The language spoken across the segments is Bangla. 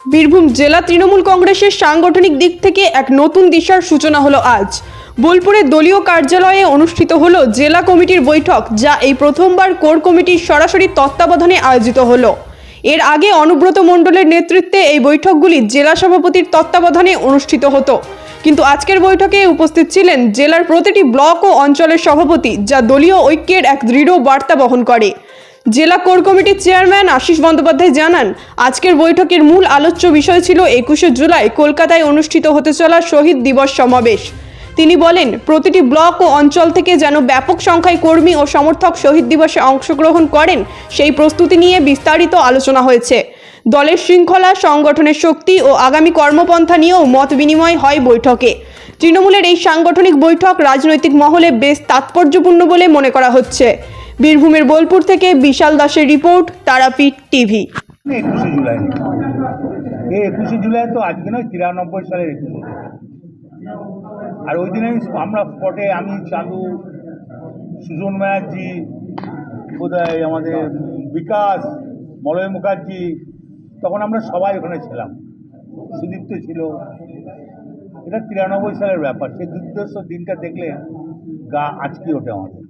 বীরভূম জেলা তৃণমূল কংগ্রেসের সাংগঠনিক দিক থেকে এক নতুন দিশার সূচনা হলো আজ। বোলপুরে দলীয় কার্যালয়ে অনুষ্ঠিত হলো জেলা কমিটির বৈঠক, যা এই প্রথমবার কোর কমিটির সরাসরি তত্ত্বাবধানে আয়োজিত হলো। এর আগে অনুব্রত মণ্ডলের নেতৃত্বে এই বৈঠকগুলি জেলা সভাপতির তত্ত্বাবধানে অনুষ্ঠিত হতো, কিন্তু আজকের বৈঠকে উপস্থিত ছিলেন জেলার প্রতিটি ব্লক ও অঞ্চলের সভাপতি, যা দলীয় ঐক্যের এক দৃঢ় বার্তা বহন করে। জেলা কোর কমিটির চেয়ারম্যান আশিস বন্দ্যোপাধ্যায় জানান, আজকের বৈঠকের মূল আলোচ্য বিষয় ছিল 21শে জুলাই কলকাতায় অনুষ্ঠিত হতে চলা শহীদ দিবস সমাবেশ। তিনি বলেন, প্রতিটি ব্লক ও অঞ্চল থেকে যেন ব্যাপক সংখ্যায় কর্মী ও সমর্থক শহীদ দিবসে অংশগ্রহণ করেন, সেই প্রস্তুতি নিয়ে বিস্তারিত আলোচনা হয়েছে। দলের শৃঙ্খলা, সংগঠনের শক্তি ও আগামী কর্মপন্থা নিয়েও মত বিনিময় হয় বৈঠকে। তৃণমূলের এই সাংগঠনিক বৈঠক রাজনৈতিক মহলে বেশ তাৎপর্যপূর্ণ বলে মনে করা হচ্ছে। বীরভূমের বোলপুর থেকে বিশাল দাসের রিপোর্ট, তারাপীঠ টিভি। 21শে জুলাই এই 21শে জুলাই তো আজকে নয়, 93 সালের 21শে। আর ওই দিনে আমরা স্পটে, আমি, চাঁদু, সুজন ব্যানার্জি, বোধহয় আমাদের বিকাশ, মলয় মুখার্জি, তখন আমরা সবাই ওখানে ছিলাম। সুদীপ্ত ছিল। এটা 93 সালের ব্যাপার। সেই দুর্দর্শ দিনটা দেখলে গা আজকে ওঠে আমাদের।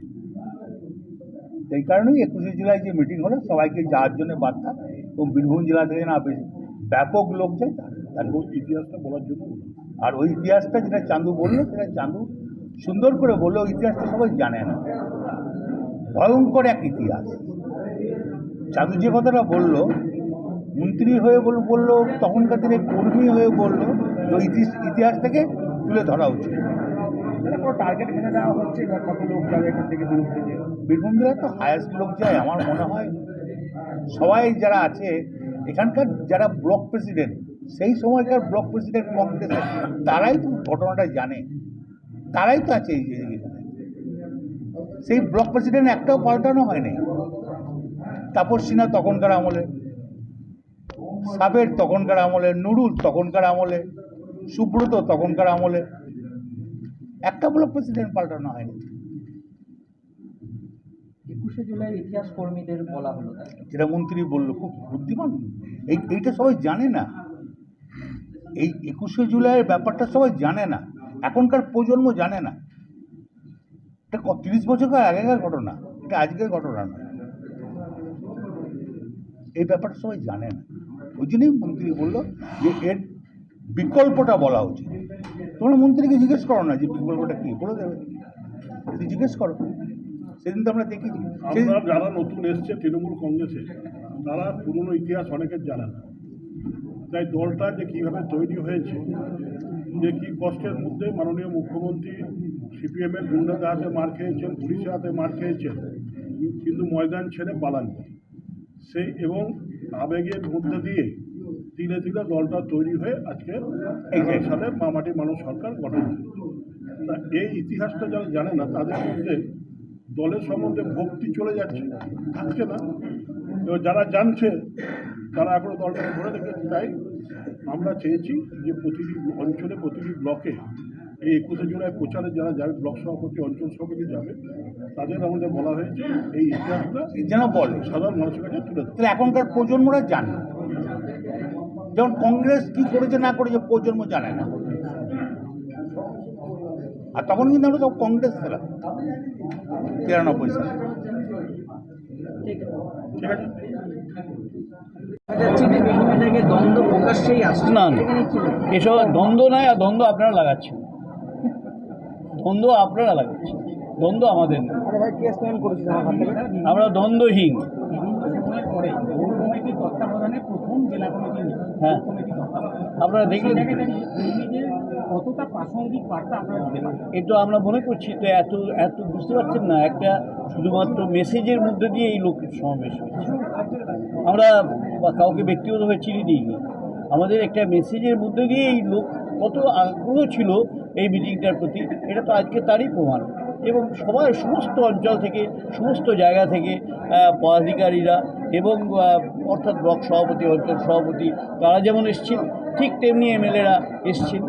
এই কারণেই 21শে জুলাই যে মিটিং হলো, সবাইকে যাওয়ার জন্য বার্তা, এবং বীরভূম জেলা থেকে না বেশি ব্যাপক লোক যায় তার ইতিহাসটা বলার জন্য। আর ওই ইতিহাসটা যেটা চাঁদু বললো, সেটা চাঁদু সুন্দর করে বললো। ওই ইতিহাসটা সবাই জানে না, ভয়ঙ্কর এক ইতিহাস। চাঁদু যে কথাটা বললো, মন্ত্রী হয়ে বললো, তখনকার দিনে কর্মী হয়ে বললো, ওই ইতিহাসটাকে তুলে ধরা উচিত। টার্গেট এখানে দেওয়া হচ্ছে, কত লোক যাবে এখান থেকে? বীরভূম জেলায় তো হায়েস্ট লোক যায় আমার মনে হয়। সবাই যারা আছে এখানকার, যারা ব্লক প্রেসিডেন্ট, সেই সময়কার ব্লক প্রেসিডেন্ট কংগ্রেসের, তারাই তো ঘটনাটা জানে, তারাই তো আছে এখানে। সেই ব্লক প্রেসিডেন্ট একটাও পাল্টানো হয়নি। তাপস সিনহা তখনকার আমলে, সাবের তখনকার আমলে, নুরুল তখনকার আমলে, সুব্রত তখনকার আমলে, একটা ব্লক প্রেসিডেন্ট পাল্টানো হয়নি। 21শে জুলাই ইতিহাস কর্মীদের বলা হলো, যেটা মন্ত্রী বললো, খুব বুদ্ধিমান। এইটা সবাই জানে না। এই 21শে জুলাইয়ের ব্যাপারটা সবাই জানে না, এখনকার প্রজন্ম জানে না। এটা 30 বছর আগেকার ঘটনা, এটা আজকের ঘটনা নয়। এই ব্যাপারটা সবাই জানে না। ওই জন্যই মন্ত্রী বললো যে এর বিকল্পটা বলা উচিত। তোমরা মন্ত্রীকে জিজ্ঞেস করো না যে বিকল্পটা কী, বলে দেবে। যদি জিজ্ঞেস করো, সেদিন তো আমরা দেখেছি। যারা নতুন এসছে তৃণমূল কংগ্রেসে, তারা পুরনো ইতিহাস অনেকের জানে না। তাই দলটা যে কীভাবে তৈরি হয়েছে, যে কী কষ্টের মধ্যে মাননীয় মুখ্যমন্ত্রী সিপিএমের গুন্ডাদের হাতে মার খেয়েছেন, পুলিশের হাতে মার খেয়েছেন, কিন্তু ময়দান ছেড়ে পালাননি। সেই এবং আবেগের মধ্যে দিয়ে ধীরে ধীরে দলটা তৈরি হয়ে আজকে 11 সালে মামাটি মানুষ সরকার গঠন হয়। তা এই ইতিহাসটা যারা জানে না, তাদের মধ্যে দলের সম্বন্ধে ভক্তি চলে যাচ্ছে, থাকছে না। এবার যারা জানছে, তারা এখনো দলটাকে ধরে রেখেছে। তাই আমরা চেয়েছি যে প্রতিটি অঞ্চলে, প্রতিটি ব্লকে এই 21শে জুলাই প্রচারে যারা যাবে, ব্লক সভাপতি, অঞ্চল সভাপতি যাবে, তাদের আমাদের বলা হয়েছে এই ইতিহাসটা যেন বলে, সাধারণ মানুষের কাছে তুলে ধরে। তাহলে এখনকার প্রজন্মরা জানে। যেমন কংগ্রেস কি করেছে না করেছে প্রজন্ম জানে না। আর তখন কিন্তু আমরা সব কংগ্রেস ছিলাম 93 সালে। ঠিক আছে। দ্বন্দ্ব প্রকাশ্যেই আসছে না, এসব দ্বন্দ্ব নয়। আর দ্বন্দ্ব আপনারা লাগাচ্ছেন, দ্বন্দ্ব আপনারা লাগাচ্ছেন, দ্বন্দ্ব আমাদের না। আমরা দ্বন্দ্বহীন। হ্যাঁ, আপনারা দেখলেন কতটা প্রাসঙ্গিক বার্তা আপনারা দিতে পারেন, এটা আমরা মনে করছি। তো এত এত বুঝতে পারছেন না, একটা শুধুমাত্র মেসেজের মধ্যে দিয়ে এই লোক সমাবেশ হচ্ছে। আমরা কাউকে ব্যক্তিগতভাবে চিনি দিইনি, আমাদের একটা মেসেজের মধ্যে দিয়ে এই লোক কত আগ্রহ ছিল এই মিটিংটার প্রতি, এটা তো আজকে তারই প্রমাণ। এবং সবাই, সমস্ত অঞ্চল থেকে, সমস্ত জায়গা থেকে পদাধিকারীরা এবং অর্থাৎ ব্লক সভাপতি, অঞ্চল সভাপতি, তারা যেমন এসছেন, ঠিক তেমনি এমএলএরা এসছেন,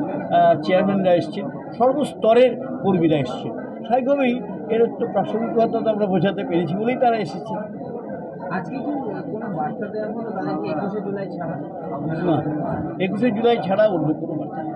চেয়ারম্যানরা এসছেন, সর্বস্তরের কর্মীরা এসছেন। স্বাভাবিকভাবেই এর একটু প্রাসঙ্গিকতা আমরা বোঝাতে পেরেছি বলেই তারা এসেছেন। আজকে কি কোনো বার্তা দেওয়া হলো তাদেরকে 21শে জুলাই ছাড়া? না, 21শে জুলাই ছাড়া অন্য কোনো বার্তা নেই।